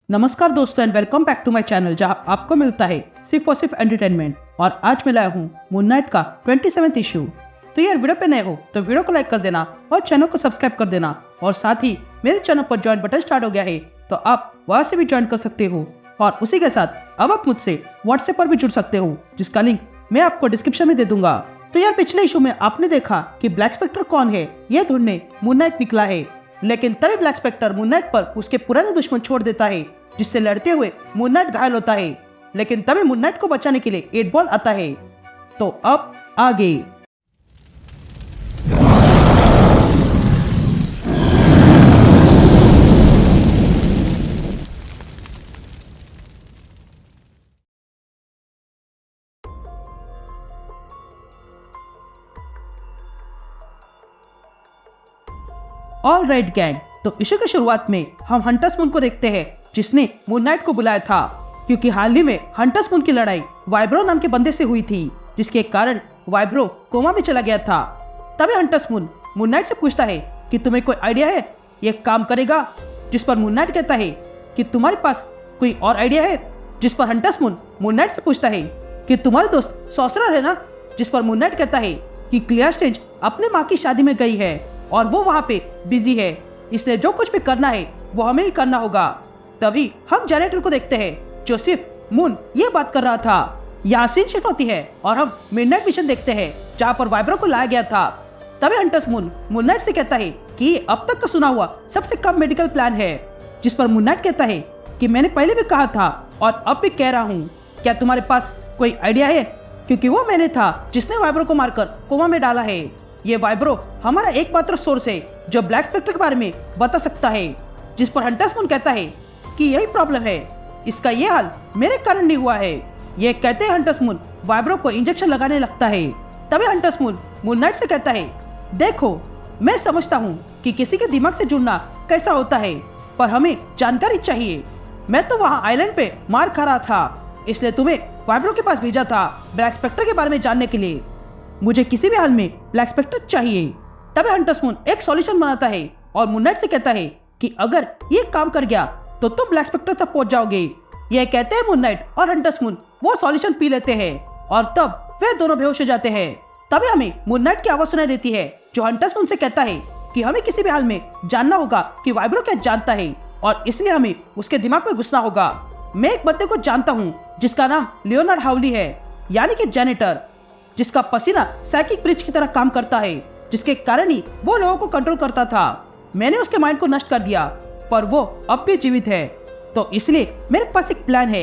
नमस्कार दोस्तों and welcome back to my channel जहां आपको मिलता है सिर्फ और सिर्फ एंटरटेनमेंट। और आज मैं लाया हूं मून नाइट का 27वां इशू। तो यार वीडियो पे नए हो तो वीडियो को लाइक कर देना और चैनल को सब्सक्राइब कर देना। और साथ ही मेरे चैनल पर ज्वाइन बटन स्टार्ट हो गया है तो आप वहां से भी ज्वाइन कर सकते हो। और उसी के साथ अब आप मुझसे व्हाट्सएप पर भी जुड़ सकते हो जिसका लिंक मैं आपको डिस्क्रिप्शन में दे दूंगा। तो यार पिछले इशू में आपने देखा कि ब्लैक स्पेक्टर कौन है ये ढूंढने मून नाइट निकला है, लेकिन तभी ब्लैक स्पेक्टर मून नाइट पर उसके पुराने दुश्मन छोड़ देता है जिससे लड़ते हुए मून नाइट घायल होता है। लेकिन तभी मून नाइट को बचाने के लिए 8 बॉल आता है। तो अब आगे ऑल राइट गैंग। तो इशू की शुरुआत में हम हंटर्स मून को देखते हैं जिसने मून नाइट को बुलाया था, क्योंकि हाल ही में हंटर्स मून की लड़ाई वाइब्रो नाम के बंदे से हुई थी जिसके कारण वाइब्रो कोमा में चला गया था। तभी हंटर्स मून मून नाइट से पूछता है कि तुम्हें कोई आइडिया है ये काम करेगा, जिस पर मून नाइट कहता है कि तुम्हारे पास कोई और आइडिया है, जिस पर हंटर्स मून मून नाइट से पूछता है कि तुम्हारे दोस्त सॉर्सरर है ना, जिस पर मून नाइट कहता है कि क्लियर स्ट्रेंज अपने माँ की शादी में गई है और वो वहाँ पे बिजी है, इसलिए जो कुछ भी करना है वो हमें ही करना होगा। तभी हम जेनेटर को देखते हैं जो सिर्फ मून ये बात कर रहा था। यहाँ सीन शिफ्ट होती है और हम मिडनाइट मिशन देखते हैं जहाँ पर वाइब्रो को लाया गया था। तभी हंटर्स मून मून नाइट से कहता है कि ये अब तक का सुना हुआ सबसे कम मेडिकल प्लान है, जिस पर मून नाइट कहता है कि मैंने पहले भी कहा था और अब भी कह रहा हूँ, क्या तुम्हारे पास कोई आइडिया है, क्योंकि वो मैंने था जिसने वाइब्रो को मारकर कोमा में डाला है। ये वाइब्रो हमारा एकमात्र सोर्स है जो ब्लैक स्पेक्टर के बारे में बता सकता है, जिस पर हंटर्स मून कहता है कि यही प्रॉब्लम है, इसका ये हाल मेरे कारण नहीं हुआ है। ये कहते हैं हंटर्स मून वाइब्रो को इंजेक्शन लगाने लगता है। तभी हंटर्स मून मून नाइट से कहता है देखो मैं समझता हूँ कि किसी के दिमाग से जुड़ना कैसा होता है, पर हमें जानकारी चाहिए। मैं तो वहाँ आइलैंड पे मार खा रहा था, इसलिए तुम्हें वाइब्रो के पास भेजा था ब्लैक स्पेक्टर के बारे में जानने के लिए। मुझे किसी भी हाल में ब्लैक स्पेक्टर चाहिए। तभी हंटर्स मून एक सॉल्यूशन बनाता है और मून नाइट से कहता है कि अगर ये काम कर गया तो तुम ब्लैक स्पेक्टर तक पहुंच जाओगे। ये कहते हैं मून नाइट और हंटर्स मून वो सॉल्यूशन पी लेते हैं और तब वे दोनों बेहोश हो जाते हैं। तभी हमें मून नाइट की आवाज सुनाई देती है जो हंटर्स मून से कहता है कि हमें किसी भी हाल में जानना होगा कि वाइब्रो क्या जानता है और इसलिए हमें उसके दिमाग में घुसना होगा। मैं एक बंदे को जानता हूँ जिसका नाम लियोनार्ड हाउली है, यानी कि जेनेटर, जिसका पसीना साइकिक ब्रिज की तरह काम करता है, जिसके कारण ही वो लोगों को कंट्रोल करता था। मैंने उसके माइंड को नष्ट कर दिया पर वो अब भी जीवित है, तो इसलिए मेरे पास एक प्लान है।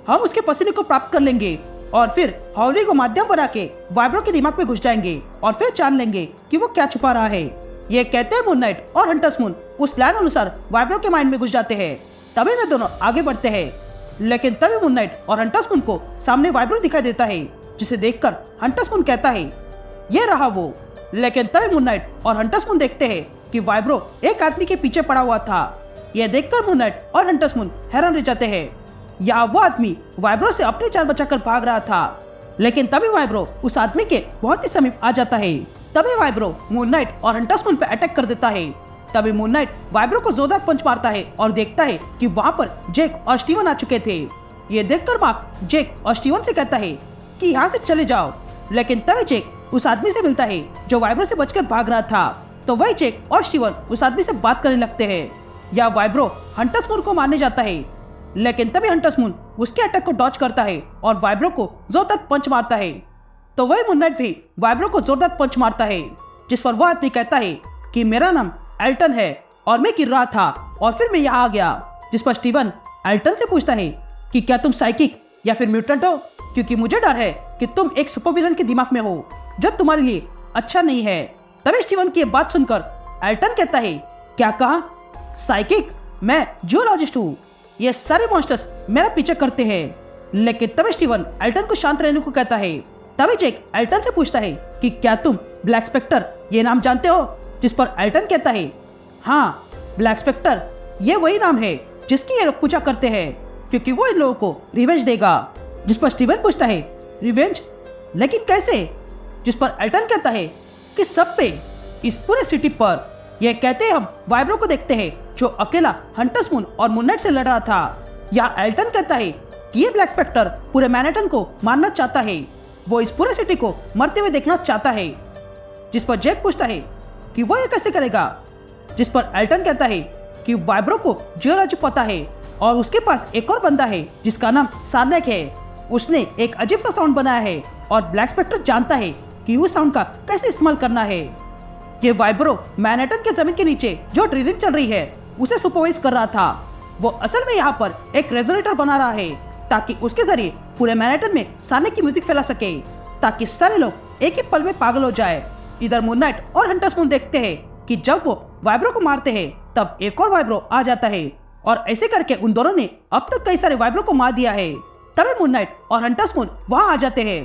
हम उसके पसीने को प्राप्त कर लेंगे और फिर हाउली को माध्यम बना के वाइब्रो के दिमाग में घुस जाएंगे और फिर जान लेंगे कि वो क्या छुपा रहा है। ये कहते हैं मून नाइट और हंटर्स मून उस प्लान अनुसार वाइब्रो के माइंड में घुस जाते हैं। तभी वे दोनों आगे बढ़ते हैं, लेकिन तभी मून नाइट और हंटर्स मून को सामने वाइब्रो दिखाई देता है, जिसे देखकर हंटर्स मून कहता है ये रहा वो। लेकिन तभी मून नाइट और हंटर्स मून देखते हैं कि वाइब्रो एक आदमी के पीछे पड़ा हुआ था। यह देखकर मून नाइट और हंटर्स मून हैरान रह जाते हैं। यहाँ वो आदमी वाइब्रो से अपनी जान बचाकर भाग रहा था, लेकिन तभी वाइब्रो उस आदमी के बहुत ही समीप आ जाता है। तभी वाइब्रो मून नाइट और हंटर्स मून पे अटैक कर देता है। तभी मून नाइट वाइब्रो को जोरदार पंच मारता है और देखता है कि वहाँ पर जेक और स्टीवन आ चुके थे। ये देखकर मार्क जेक और स्टीवन से कहता है कि यहाँ से चले जाओ, लेकिन तभी जेक उस आदमी से मिलता है जो वाइब्रो से बचकर भाग रहा था। तो वही जेक और स्टीवन उस आदमी से बात करने लगते हैं। या वाइब्रो हंटर्स मून को मारने जाता है, लेकिन तभी हंटर्स मून उसके अटैक को डॉज करता है और वाइब्रो को जोरदार पंच मारता है। तो वही मून नाइट भी वाइब्रो को जोरदार पंच मारता है, जिस पर वो आदमी कहता है कि मेरा नाम एल्टन है और मैं गिर रहा था और फिर मैं यहाँ आ गया। जिस पर स्टीवन एल्टन से पूछता है कि क्या तुम साइकिक या फिर म्यूटेंट हो, क्योंकि मुझे डर है कि तुम एक सुपर विलन के दिमाग में हो जो तुम्हारे लिए अच्छा नहीं है। तभी स्टीवन की बात सुनकर एल्टन कहता है क्या कहा, साइकिक? मैं जियोलॉजिस्ट हूँ, ये सारे मॉन्स्टर्स मेरा पीछे करते हैं। लेकिन तभी स्टीवन एल्टन को शांत रहने को कहता है। तभी जेक एल्टन से पूछता है कि क्या तुम ब्लैक स्पेक्टर ये नाम जानते हो, जिस पर एल्टन कहता है हाँ, ब्लैक स्पेक्टर ये वही नाम है जिसकी ये लोग पूजा करते हैं, क्योंकि वो इन लोगों को रिवेंज देगा। जिस पर स्टीवन पूछता है रिवेंज, लेकिन कैसे? जिस पर एल्टन कहता है कि सब पे, इस पूरे सिटी पर। यह कहते हैं हम वाइब्रो को देखते हैं जो अकेला हंटर्स मून और मून नाइट से लड़ रहा था। यहाँ एल्टन कहता है कि ये ब्लैक स्पेक्टर पूरे मैनहट्टन को मारना चाहता है, वो इस पूरे सिटी को मरते हुए देखना चाहता है। जिस पर जैक पूछता है कि वो ये कैसे करेगा, जिस पर एल्टन कहता है कि वाइब्रो को जियोलॉजी पता है और उसके पास एक और बंदा है जिसका नाम सार्नेक है। उसने एक अजीब सा साउंड बनाया है और ब्लैक स्पेक्टर जानता है कि उस साउंड का कैसे इस्तेमाल करना है। ये वाइब्रो मैनहट्टन के जमीन के नीचे जो ड्रिलिंग चल रही है उसे सुपरवाइज कर रहा था। वो असल में यहाँ पर एक रेजोनेटर बना रहा है ताकि उसके जरिए पूरे मैनहट्टन में सार्नेक की म्यूजिक फैला सके, ताकि सारे लोग एक ही पल में पागल हो जाए। इधर मून नाइट और हंटर्स मून देखते हैं कि जब वो वाइब्रो को मारते हैं तब एक और वाइब्रो आ जाता है और ऐसे करके उन दोनों ने अब तक कई सारे वाइब्रो को मार दिया है। तभी मून नाइट और हंटर्स मून वहां आ जाते हैं।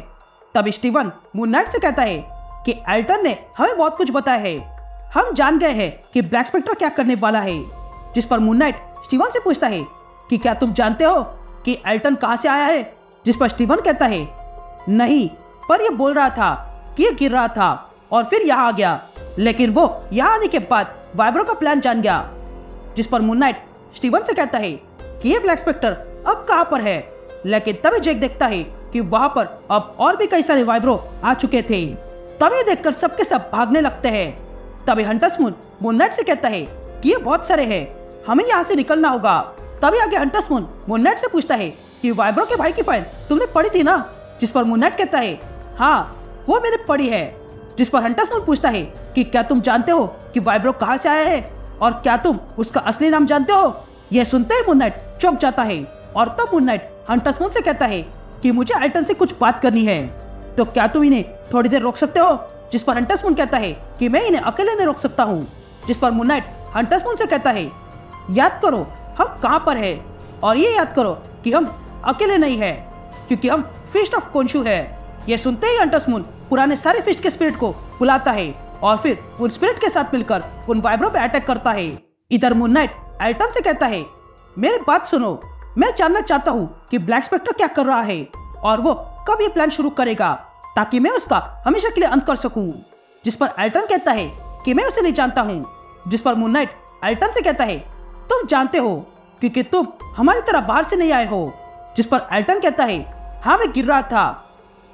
तब स्टीवन मून नाइट से कहता है कि एल्टन ने हमें बहुत कुछ बताया है, हम जान गए हैं कि ब्लैक स्पेक्टर क्या करने वाला है। जिस पर मून नाइट स्टीवन से पूछता है कि क्या तुम जानते हो कि एल्टन कहां से आया है। जिस पर स्टीवन कहता है नहीं, पर यह बोल रहा था कि यह गिर रहा था और फिर यहाँ आ गया, लेकिन वो यहाँ आने के बाद वाइब्रो का प्लान जान गया। जिस पर मून नाइट स्टीवन से कहता है कि ये ब्लैक स्पेक्टर अब कहां पर है, लेकिन तभी जैक देखता है कि वहां पर अब और भी कई सारे वाइब्रो आ चुके थे। तभी देखकर सबके सब भागने लगते हैं। तभी हंटर्स मून नाइट से कहता है कि ये बहुत सारे हैं, हमें यहाँ से निकलना होगा। तभी आगे हंटर्स मून नाइट से पूछता है कि वाइब्रो के भाई की फाइल तुमने पढ़ी थी ना। जिस पर मून नाइट कहता है हाँ, वो मैंने पढ़ी है। जिस पर हंटर्स मून पूछता है कि क्या तुम जानते हो कि वाइब्रो कहाँ से आया है और क्या तुम उसका असली नाम जानते हो। यह सुनते ही मून नाइट चौंक जाता है और तब मून नाइट हंटर्स मून से कहता है कि मुझे एल्टन से कुछ बात करनी है, तो क्या तुम इन्हें थोड़ी देर रोक सकते हो। जिस पर हंटर्स मून कहता है कि मैं इन्हें अकेले नहीं रोक सकता हूँ। जिस पर मून नाइट हंटर्स मून से कहता है याद करो हम कहाँ पर है और ये याद करो कि हम अकेले नहीं है क्योंकि हम फीस्ट ऑफ कोंशू है। यह सुनते ही हंटर्स मून पुराने सारे फिस्ट के स्पिरिट को बुलाता है और फिर उन स्पिरिट के साथ मिलकर उन वाइब्रो पे अटैक करता है। इधर मून नाइट एल्टन से कहता है मेरी बात सुनो, मैं जानना चाहता हूँ कि ब्लैक स्पेक्टर क्या कर रहा है और वो कब ये प्लान शुरू करेगा ताकि मैं उसका हमेशा के लिए अंत कर सकूं। जिस पर एल्टन कहता है कि मैं उसे नहीं जानता हूँ। जिस पर मून नाइट एल्टन से कहता है तुम जानते हो क्योंकि तुम हमारी तरह बाहर से नहीं आए हो। जिस पर एल्टन कहता है हाँ, मैं गिर रहा था।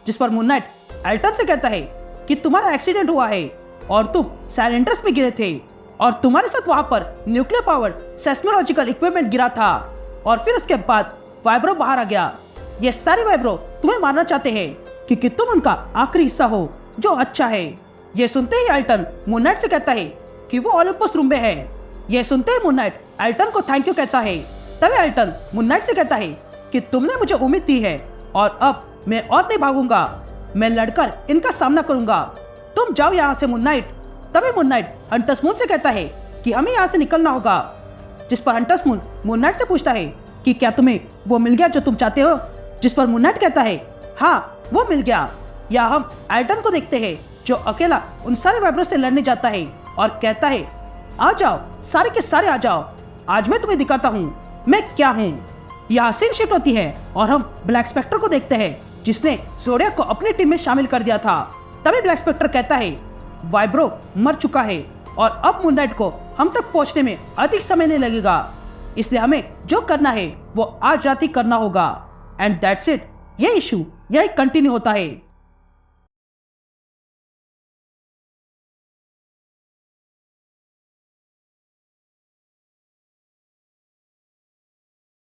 जिस पर मून नाइट एल्टन से कहता है कि तुम्हारा एक्सीडेंट हुआ है और तुम साइलेंटर्स में गिरे थे और तुम्हारे साथ वहां पर न्यूक्लियर पावर्ड सेस्मोलॉजिकल इक्विपमेंट गिरा था और फिर उसके बाद वाइब्रो बाहर आ गया। ये सारे वाइब्रो तुम्हें मारना चाहते हैं क्योंकि तुम उनका आखिरी हिस्सा हो जो अच्छा है। ये सुनते ही एल्टन मून नाइट से कहता है कि वो ओलंपस रूम में है। यह सुनते ही मून नाइट एल्टन को थैंक यू कहता है। तभी एल्टन मून नाइट से कहता है कि तुमने मुझे उम्मीद दी है और अब मैं और नहीं भागूंगा, मैं लड़कर इनका सामना करूंगा, तुम जाओ यहाँ से मून नाइट। तभी मून नाइट हंटर्स मून से कहता है कि हमें यहाँ से निकलना होगा। जिस पर हंटर्स मून नाइट से पूछता है कि क्या तुम्हें वो मिल गया जो तुम चाहते हो। जिस पर मून नाइट कहता है हाँ, वो मिल गया। या हम एल्टन को देखते हैं जो अकेला उन सारे वाइब्रो से लड़ने जाता है और कहता है आ जाओ सारे के सारे आ जाओ, आज मैं तुम्हें दिखाता हूँ मैं क्या हूँ। यहाँ सीन शिफ्ट होती है और हम ब्लैक स्पेक्टर को देखते हैं जिसने ज़ोडियक को अपनी टीम में शामिल कर दिया था। तभी ब्लैक स्पेक्टर कहता है वाइब्रो मर चुका है और अब मून नाइट को हम तक पहुंचने में अधिक समय नहीं लगेगा, इसलिए हमें जो करना है वो आज रात ही करना होगा। And that's it. ये इशू यही कंटिन्यू होता है।